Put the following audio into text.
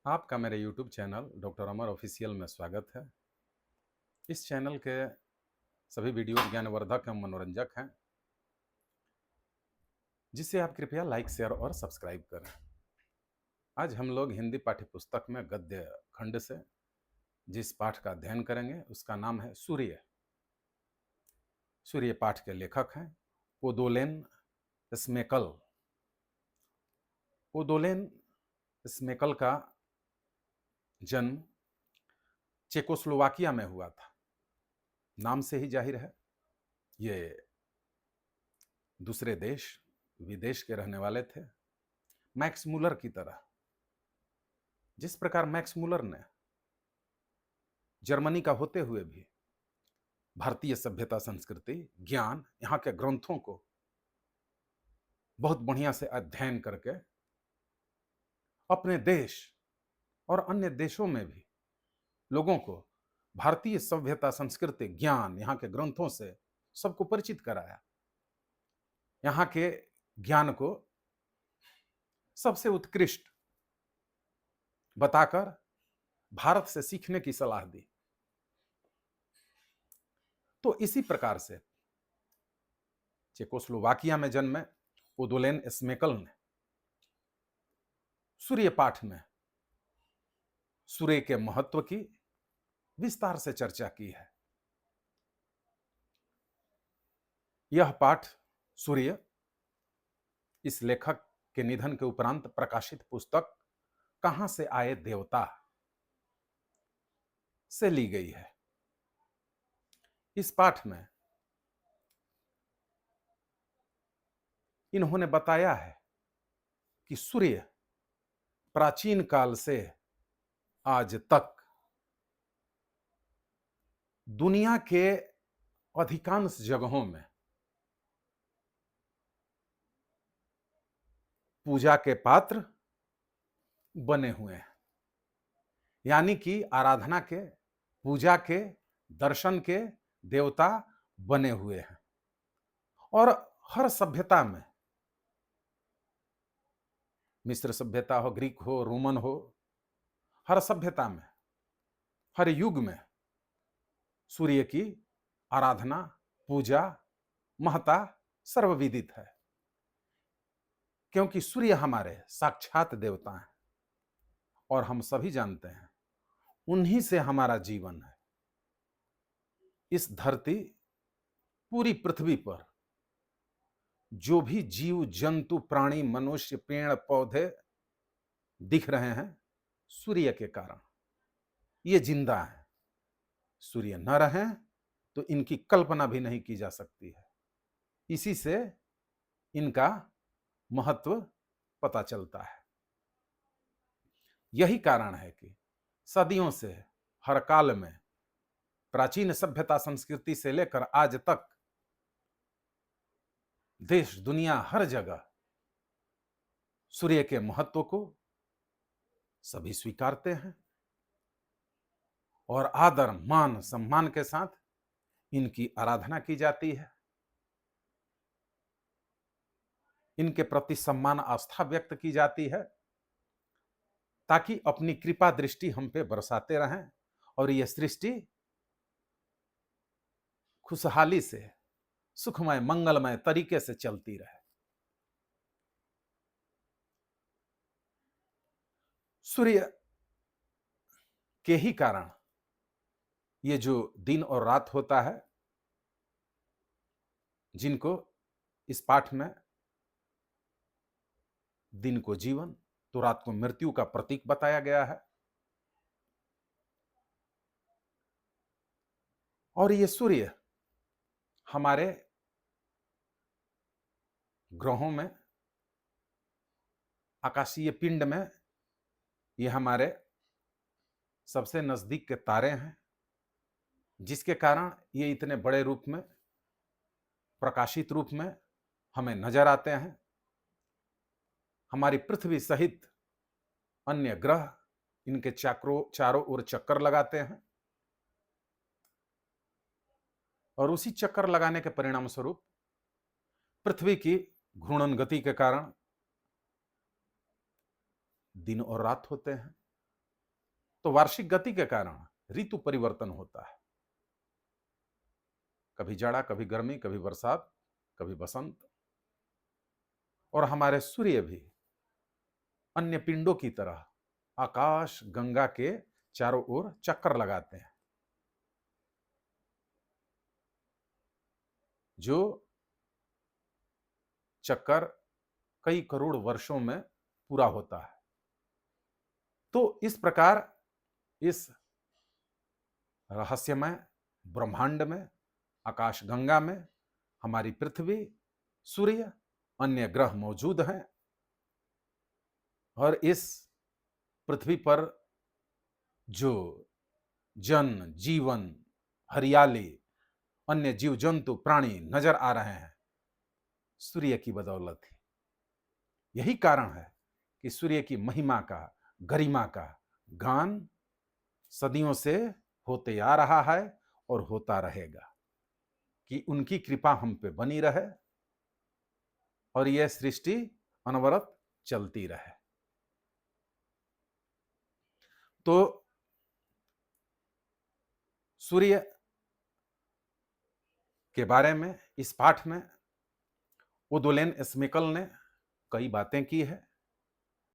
आपका मेरे YouTube channel doctor अमर official में स्वागत है। इस चैनल के सभी वीडियो ज्ञानवर्धक एवं मनोरंजक हैं, जिसे आप कृपया लाइक, शेयर और सब्सक्राइब करें। आज हम लोग हिंदी पाठ्य पुस्तक में गद्य खंड से जिस पाठ का अध्ययन करेंगे उसका नाम है सूर्य। सूर्य पाठ के लेखक हैं पोदोलेन स्मेकल। पोदोलेन स्मेकल का जन्म चेकोस्लोवाकिया में हुआ था। नाम से ही जाहिर है ये दूसरे देश विदेश के रहने वाले थे। मैक्स मुलर की तरह, जिस प्रकार मैक्स मुलर ने जर्मनी का होते हुए भी भारतीय सभ्यता, संस्कृति, ज्ञान, यहाँ के ग्रंथों को बहुत बढ़िया से अध्ययन करके अपने देश और अन्य देशों में भी लोगों को भारतीय सभ्यता, संस्कृति, ज्ञान, यहाँ के ग्रंथों से सबको परिचित कराया। यहाँ के ज्ञान को सबसे उत्कृष्ट बताकर भारत से सीखने की सलाह दी। तो इसी प्रकार से चेकोस्लोवाकिया में जन्मे पोदोलेन स्मेकल ने सूर्य पाठ में सूर्य के महत्व की विस्तार से चर्चा की है। यह पाठ सूर्य इस लेखक के निधन के उपरांत प्रकाशित पुस्तक कहां से आए देवता से ली गई है। इस पाठ में इन्होंने बताया है कि सूर्य प्राचीन काल से आज तक दुनिया के अधिकांश जगहों में पूजा के पात्र बने हुए हैं, यानी कि आराधना के, पूजा के, दर्शन के देवता बने हुए हैं। और हर सभ्यता में, मिस्र सभ्यता हो, ग्रीक हो, रोमन हो, हर सभ्यता में, हर युग में सूर्य की आराधना, पूजा, महत्ता सर्वविदित है, क्योंकि सूर्य हमारे साक्षात देवता हैं और हम सभी जानते हैं उन्हीं से हमारा जीवन है। इस धरती, पूरी पृथ्वी पर जो भी जीव, जंतु, प्राणी, मनुष्य, पेड़ पौधे दिख रहे हैं, सूर्य के कारण ये जिंदा है। सूर्य न रहे तो इनकी कल्पना भी नहीं की जा सकती है। इसी से इनका महत्व पता चलता है। यही कारण है कि सदियों से, हर काल में, प्राचीन सभ्यता, संस्कृति से लेकर आज तक देश, दुनिया, हर जगह सूर्य के महत्व को सभी स्वीकारते हैं और आदर, मान, सम्मान के साथ इनकी आराधना की जाती है। इनके प्रति सम्मान, आस्था व्यक्त की जाती है, ताकि अपनी कृपा दृष्टि हम पे बरसाते रहें और यह सृष्टि खुशहाली से, सुखमय, मंगलमय तरीके से चलती रहे। सूर्य के ही कारण ये जो दिन और रात होता है, जिनको इस पाठ में दिन को जीवन तो रात को मृत्यु का प्रतीक बताया गया है। और ये सूर्य हमारे ग्रहों में, आकाशीय पिंड में, ये हमारे सबसे नजदीक के तारे हैं, जिसके कारण ये इतने बड़े रूप में, प्रकाशित रूप में हमें नजर आते हैं। हमारी पृथ्वी सहित अन्य ग्रह इनके चारों ओर चक्कर लगाते हैं और उसी चक्कर लगाने के परिणाम स्वरूप पृथ्वी की घूर्णन गति के कारण दिन और रात होते हैं। तो वार्षिक गति के कारण ऋतु परिवर्तन होता है। कभी जाड़ा, कभी गर्मी, कभी बरसात, कभी बसंत। और हमारे सूर्य भी अन्य पिंडों की तरह आकाश गंगा के चारों ओर चक्कर लगाते हैं, जो चक्कर कई करोड़ वर्षों में पूरा होता है। तो इस प्रकार इस रहस्यमय ब्रह्मांड में, आकाश गंगा में हमारी पृथ्वी, सूर्य, अन्य ग्रह मौजूद हैं। और इस पृथ्वी पर जो जन जीवन, हरियाली, अन्य जीव जंतु प्राणी नजर आ रहे हैं, सूर्य की बदौलत ही। यही कारण है कि सूर्य की महिमा का, गरिमा का गान सदियों से होते आ रहा है और होता रहेगा, कि उनकी कृपा हम पे बनी रहे और यह सृष्टि अनवरत चलती रहे। तो सूर्य के बारे में इस पाठ में उदोलेन स्मेकल ने कई बातें की है।